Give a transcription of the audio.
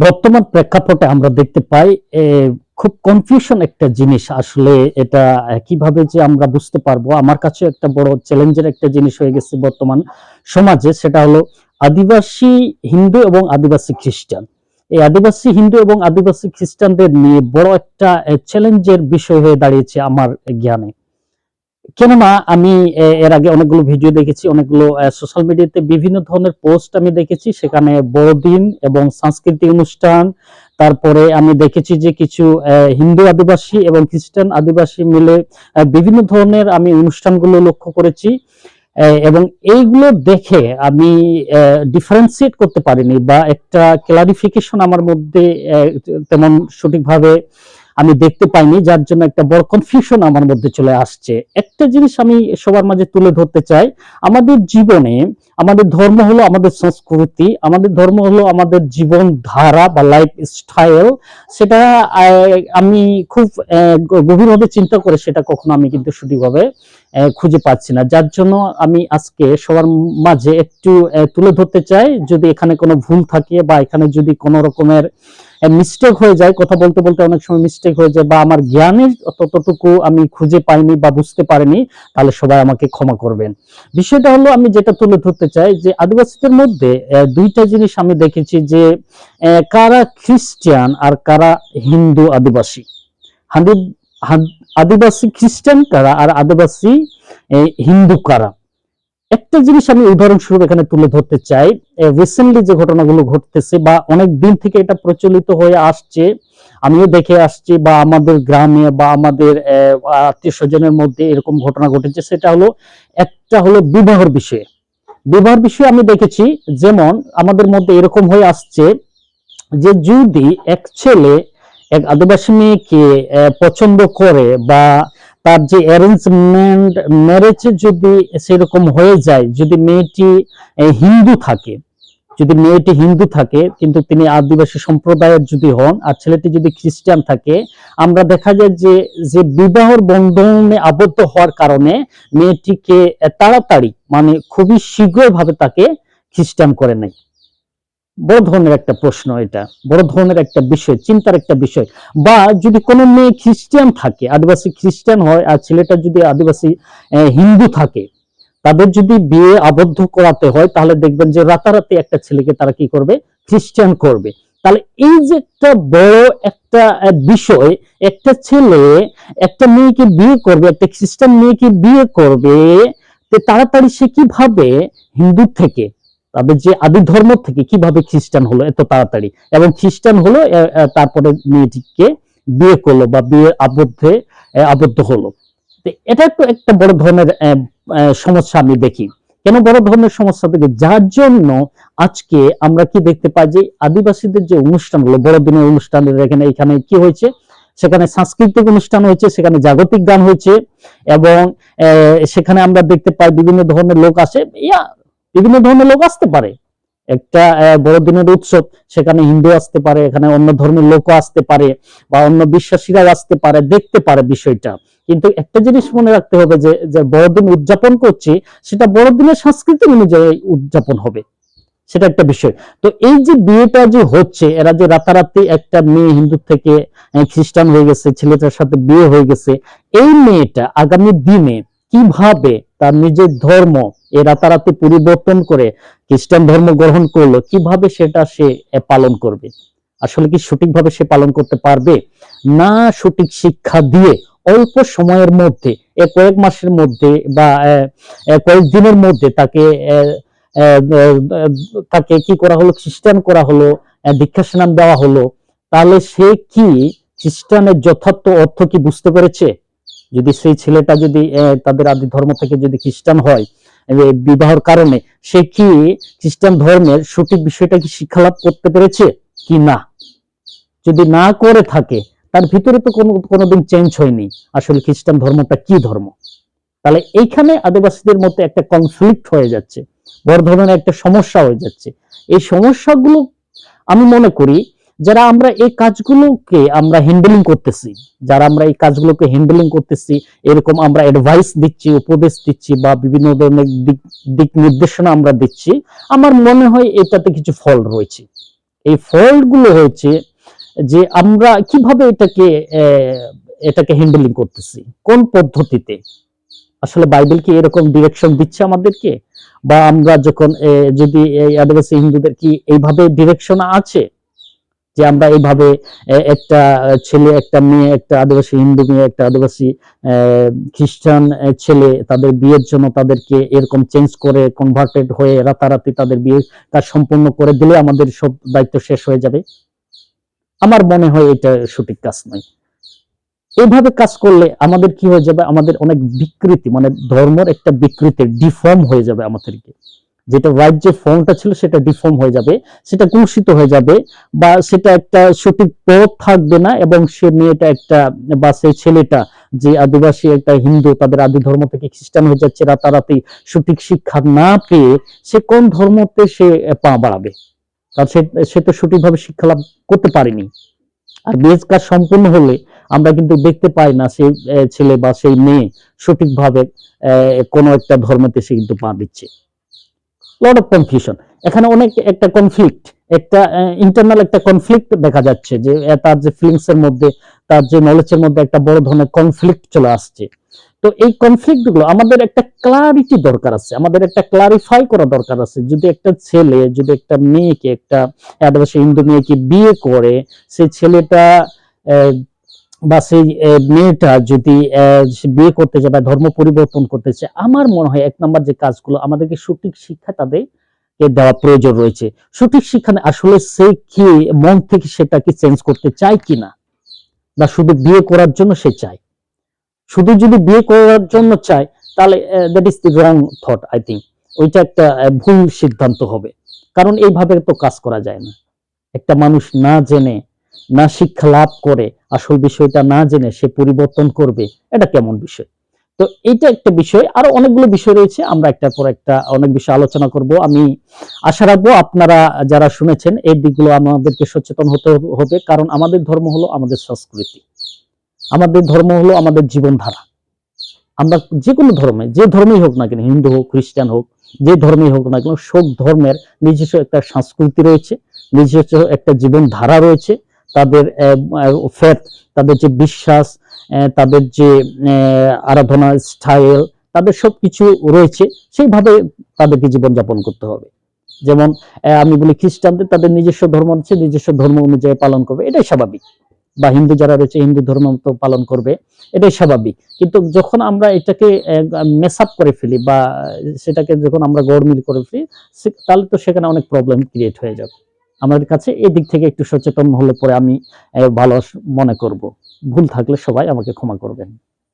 বর্তমান প্রেক্ষাপটে আমরা দেখতে পাই খুব কনফিউশন একটা জিনিস আসলে এটা কিভাবে যে আমরা বুঝতে পারবো। আমার কাছে একটা বড় চ্যালেঞ্জের একটা জিনিস হয়ে গেছে বর্তমান সমাজে, সেটা হলো আদিবাসী হিন্দু এবং আদিবাসী খ্রিস্টান। এই আদিবাসী হিন্দু এবং আদিবাসী খ্রিস্টানদের নিয়ে বড় একটা চ্যালেঞ্জের বিষয় হয়ে দাঁড়িয়েছে আমার জ্ঞানে। কেননা আমি এর আগে অনেকগুলো ভিডিও দেখেছি, অনেকগুলো সোশ্যাল মিডিয়াতে বিভিন্ন ধরনের পোস্ট আমি দেখেছি, সেখানে বড়দিন এবং সাংস্কৃতিক অনুষ্ঠান, তারপরে আমি দেখেছি যে কিছু হিন্দু আদিবাসী এবং খ্রিস্টান আদিবাসী মিলে বিভিন্ন ধরনের আমি অনুষ্ঠানগুলো লক্ষ্য করেছি। এবং এইগুলো দেখে আমি ডিফারেন্সিয়েট করতে পারিনি বা একটা ক্লারিফিকেশন আমার মধ্যে তেমন সঠিকভাবে আমি দেখতে পাইনি, যার জন্য একটা বড় কনফিউশন আমার মধ্যে চলে আসছে। একটা জিনিস আমি সবার মাঝে তুলে ধরতে চাই, আমাদের জীবনে আমাদের ধর্ম হলো আমাদের সংস্কৃতি, আমাদের ধর্ম হলো আমাদের জীবন ধারা বা লাইফ স্টাইল। সেটা আমি খুব গভীরভাবে চিন্তা করে সেটা কখনো আমি কিন্তু সঠিকভাবে খুঁজে পাচ্ছি না, যার জন্য আমি আজকে সবার মাঝে একটু তুলে ধরতে চাই। যদি এখানে কোনো ভুল থাকে বা এখানে যদি কোনো রকমের মিস্টেক হয়ে যায়, কথা বলতে বলতে অনেক সময় মিস্টেক হয়ে যায় বা আমার জ্ঞানের ততটুকু আমি খুঁজে পাইনি বা বুঝতে পারিনি, তাহলে সবাই আমাকে ক্ষমা করবেন। বিষয়টা হলো, আমি যেটা তুলে ধরতে চাই যে আদিবাসীদের মধ্যে দুইটা জিনিস আমি দেখেছি, যে কারা খ্রিস্টান আর কারা হিন্দু আদিবাসী। আদিবাসী খ্রিস্টান কারা আর আদিবাসী হিন্দু কারা। একটা জিনিস আমি উদাহরণস্বরূপ এখানে তুলে ধরতে চাই। রিসেন্টলি যে ঘটনাগুলো ঘটতেছে বা অনেক দিন থেকে এটা প্রচলিত হয়ে আসছে, আমিও দেখে আসছি, বা আমাদের গ্রামে বা আমাদের আত্মীয় স্বজনের মধ্যে এরকম ঘটনা ঘটেছে। সেটা হলো, একটা হলো বিবাহের বিষয়ে। বিবাহের বিষয়ে আমি দেখেছি, যেমন আমাদের মধ্যে এরকম হয়ে আসছে যে যদি এক ছেলে এক আদিবাসী মেয়েকে পছন্দ করে বা তার যে অ্যারেঞ্জমেন্ট ম্যারেজে যদি সেরকম হয়ে যায়, যদি মেয়েটি হিন্দু থাকে, যদি মেয়েটি হিন্দু থাকে কিন্তু তিনি আদিবাসী সম্প্রদায়ের যদি হন, আর ছেলেটি যদি খ্রিস্টান থাকে, আমরা দেখা যায় যে যে বিবাহের বন্ধনে আবদ্ধ হওয়ার কারণে মেয়েটিকে তাড়াতাড়ি, মানে খুবই শীঘ্রভাবে তাকে খ্রিস্টান করে নেয়। বড় ধরনের একটা প্রশ্ন, এটা বড় ধরনের একটা বিষয়, চিন্তার একটা বিষয়। বা যদি কোনো মেয়ে খ্রিস্টান থাকে, আদিবাসী খ্রিস্টান হয়, আর ছেলেটা যদি আদিবাসী হিন্দু থাকে, তাদের যদি বিয়ে আবদ্ধ করাতে হয়, তাহলে দেখবেন যে রাতারাতি একটা ছেলেকে তারা কি করবে, খ্রিস্টান করবে। তাহলে এই যে একটা বড় একটা বিষয়, একটা ছেলে একটা মেয়েকে বিয়ে করবে, একটা খ্রিস্টান মেয়েকে বিয়ে করবে, তাড়াতাড়ি সে কিভাবে হিন্দু থেকে, তাদের যে আদি ধর্ম থেকে কিভাবে খ্রিস্টান হলো এত তাড়াতাড়ি, এবং খ্রিস্টান হলো তারপরে মেয়েটিকে বিয়ে করলো বা বিয়ে আবদ্ধ হলো। এটা একটু একটা বড় ধরনের সমস্যা আমি দেখি। কেন বড় ধরনের সমস্যা দেখি? যার জন্য আজকে আমরা কি দেখতে পাই যে আদিবাসীদের যে অনুষ্ঠানগুলো, বড়দিনের অনুষ্ঠান, এখানে কি হয়েছে, সেখানে সাংস্কৃতিক অনুষ্ঠান হয়েছে, সেখানে জাগতিক গান হয়েছে, এবং সেখানে আমরা দেখতে পাই বিভিন্ন ধরনের লোক আসে। বিভিন্ন ধরনের লোক আসতে পারে একটা বড়দিনের উৎসব, সেখানে হিন্দু আসতে পারে, এখানে অন্য ধর্মের লোকও আসতে পারে, বা অন্য বিশ্বাসীরাও আসতে পারে, দেখতে পারে বিষয়টা। কিন্তু একটা জিনিস মনে রাখতে হবে, যে বড়দিন উদযাপন করছি, সেটা বড়দিনের সংস্কৃতি অনুযায়ী উদযাপন হবে, সেটা একটা বিষয়। তো এই যে বিয়েটা যে হচ্ছে, এরা যে রাতারাতি একটা মেয়ে হিন্দু থেকে খ্রিস্টান হয়ে গেছে, ছেলেটার সাথে বিয়ে হয়ে গেছে, এই মেয়েটা আগামী দিনে কিভাবে তার নিজের ধর্ম এ রাতারাতি পরিবর্তন করে খ্রিস্টান ধর্ম গ্রহণ করলো, কিভাবে সেটা সে পালন করবে? আসলে কি সঠিকভাবে সে পালন করতে পারবে? না সঠিক শিক্ষা দিয়ে অল্প সময়ের মধ্যে, কয়েক মাসের মধ্যে বা কয়েক দিনের মধ্যে তাকে তাকে কি করা হলো, খ্রিস্টান করা হলো, দীক্ষা স্নান দেওয়া হলো, তাহলে সে কি খ্রিস্টানের যথার্থ অর্থ কি বুঝতে পেরেছে? যদি সেই ছেলেটা যদি তাদের আদি ধর্ম থেকে যদি খ্রিস্টান হয় বিবাহের কারণে, সে কি খ্রিস্টান ধর্মের সঠিক বিষয়টা কি শিক্ষা লাভ করতে পেরেছে কি না? যদি না করে থাকে, তার ভিতরে তো কোনোদিন চেঞ্জ হয়নি আসলে খ্রিস্টান ধর্মটা কি ধর্ম। তাহলে এইখানে আদিবাসীদের মধ্যে একটা কনফ্লিক্ট হয়ে যাচ্ছে, বড় ধরনের একটা সমস্যা হয়ে যাচ্ছে। এই সমস্যাগুলো আমি মনে করি যারা আমরা এই কাজগুলোকে আমরা হ্যান্ডেলিং করতেছি, যারা আমরা এই কাজগুলোকে হ্যান্ডেলিং করতেছি, এরকম আমরা অ্যাডভাইস দিচ্ছি, উপদেশ দিচ্ছি, বা বিভিন্ন ধরনের দিক নির্দেশনা আমরা দিচ্ছি, আমার মনে হয় এটাতে কিছু ফল রয়েছে। এই ফল্ট গুলো হয়েছে যে আমরা কিভাবে এটাকে হ্যান্ডেলিং করতেছি, কোন পদ্ধতিতে। আসলে বাইবেল কি এরকম ডিরেকশন দিচ্ছে আমাদেরকে, বা আমরা যখন যদি এই আদিবাসী হিন্দুদের কি এইভাবে ডিরেকশন আছে যে আমরা এইভাবে একটা ছেলে একটা মেয়ে, একটা আদিবাসী হিন্দু মেয়ে একটা আদিবাসী খ্রিস্টান ছেলে, তাদের বিয়ের জন্য তাদেরকে এরকম চেঞ্জ করে কনভার্টেড হয়ে রাতারাতি তাদের বিয়ে কাজ সম্পূর্ণ করে দিলে আমাদের সব দায়িত্ব শেষ হয়ে যাবে? আমার মনে হয় এটা সঠিক কাজ নয়। এইভাবে কাজ করলে আমাদের কি হয়ে যাবে, আমাদের অনেক বিকৃতি, মানে ধর্মের একটা বিকৃতি, ডিফর্ম হয়ে যাবে আমাদেরকে। যেটা রাইট যে ফর্মটা ছিল সেটা ডিফর্ম হয়ে যাবে, সেটা কুলসিত হয়ে যাবে, বা সেটা একটা সঠিক পথ থাকবে না, এবং সে মেয়েটা একটা বা সেই ছেলেটা যে আদিবাসী একটা হিন্দু তাদের আদি ধর্ম থেকে খ্রিস্টান হয়ে যাচ্ছে রাতারাতি সঠিক শিক্ষা না পেয়ে, সে কোন ধর্মতে সে পা বাড়াবে? কারণ সে তো সঠিকভাবে শিক্ষা লাভ করতে পারেনি। আর বিয়ের কাজ সম্পূর্ণ হলে আমরা কিন্তু দেখতে পাই না সেই ছেলে বা সেই মেয়ে সঠিকভাবে কোনো একটা ধর্মতে সে কিন্তু পা দিচ্ছে। লট অফ কনফিউশন, এখানে অনেক একটা কনফ্লিক্ট, একটা ইন্টারনাল একটা কনফ্লিক্ট দেখা যাচ্ছে, যে তার যে ফিলিংস এর মধ্যে, তার যে নলেজের মধ্যে একটা বড় ধরনের কনফ্লিক্ট চলে আসছে। তো এই কনফ্লিক্ট গুলো আমাদের একটা ক্লারিটি দরকার আছে, আমাদের একটা ক্লারিফাই করা দরকার আছে। যদি একটা ছেলে যদি একটা মেয়েকে, একটা আদিবাসী হিন্দু মেয়েকে বিয়ে করে, সেই ছেলেটা বা সেই মেয়েটা যদি বিয়ে করতে যায় বা ধর্ম পরিবর্তন করতে চায়, আমার মনে হয় এক নম্বর যে কাজগুলো আমাদেরকে সঠিক শিক্ষা তাদেরকে দেওয়া প্রয়োজন রয়েছে। সঠিক শিক্ষা আসলে সে কি মন থেকে সেটা কি চেঞ্জ করতে চায় কিনা, বা শুধু বিয়ে করার জন্য সে চায়। শুধু যদি বিয়ে করার জন্য চায় তাহলে that is the wrong thought, I think. ওইটা একটা ভুল সিদ্ধান্ত হবে, কারণ এইভাবে তো কাজ করা যায় না। একটা মানুষ না জেনে, না শিক্ষা লাভ করে, আসল বিষয়টা না জেনে সে পরিবর্তন করবে, এটা কেমন বিষয়? তো এইটা একটা বিষয়, আরো অনেকগুলো বিষয় রয়েছে, আমরা একটার পর একটা অনেক বিষয় আলোচনা করব। আমি আশা রাখবো আপনারা যারা শুনেছেন এই দিকগুলো আমাদেরকে সচেতন হতে হবে, কারণ আমাদের ধর্ম হলো আমাদের সংস্কৃতি, আমাদের ধর্ম হলো আমাদের জীবনধারা। আমরা যে কোনো ধর্মে, যে ধর্মেই হোক না কেন, হিন্দু হোক খ্রিস্টান হোক, যে ধর্মেই হোক না কেন, সব ধর্মের নিজস্ব একটা সংস্কৃতি রয়েছে, নিজস্ব একটা জীবন ধারা রয়েছে। তাদের ফেথ, তাদের যে বিশ্বাস, তাদের যে আরাধনা স্টাইল, তাদের সবকিছু রয়েছে, সেইভাবে তাদেরকে জীবনযাপন করতে হবে। যেমন আমি বলি খ্রিস্টানদের তাদের নিজস্ব ধর্ম আছে, নিজস্ব ধর্ম অনুযায়ী পালন করবে, এটাই স্বাভাবিক। বা হিন্দু যারা রয়েছে হিন্দু ধর্ম তো পালন করবে, এটাই স্বাভাবিক। কিন্তু যখন আমরা এটাকে মেস আপ করে ফেলি, বা সেটাকে যখন আমরা গড়মিল করে ফেলি, তাহলে তো সেখানে অনেক প্রবলেম ক্রিয়েট হয়ে যাবে। আমাদের কাছে এদিক থেকে একটু সচেতন হলে পরে আমি ভালো মনে করব। ভুল থাকলে সবাই আমাকে ক্ষমা করবেন।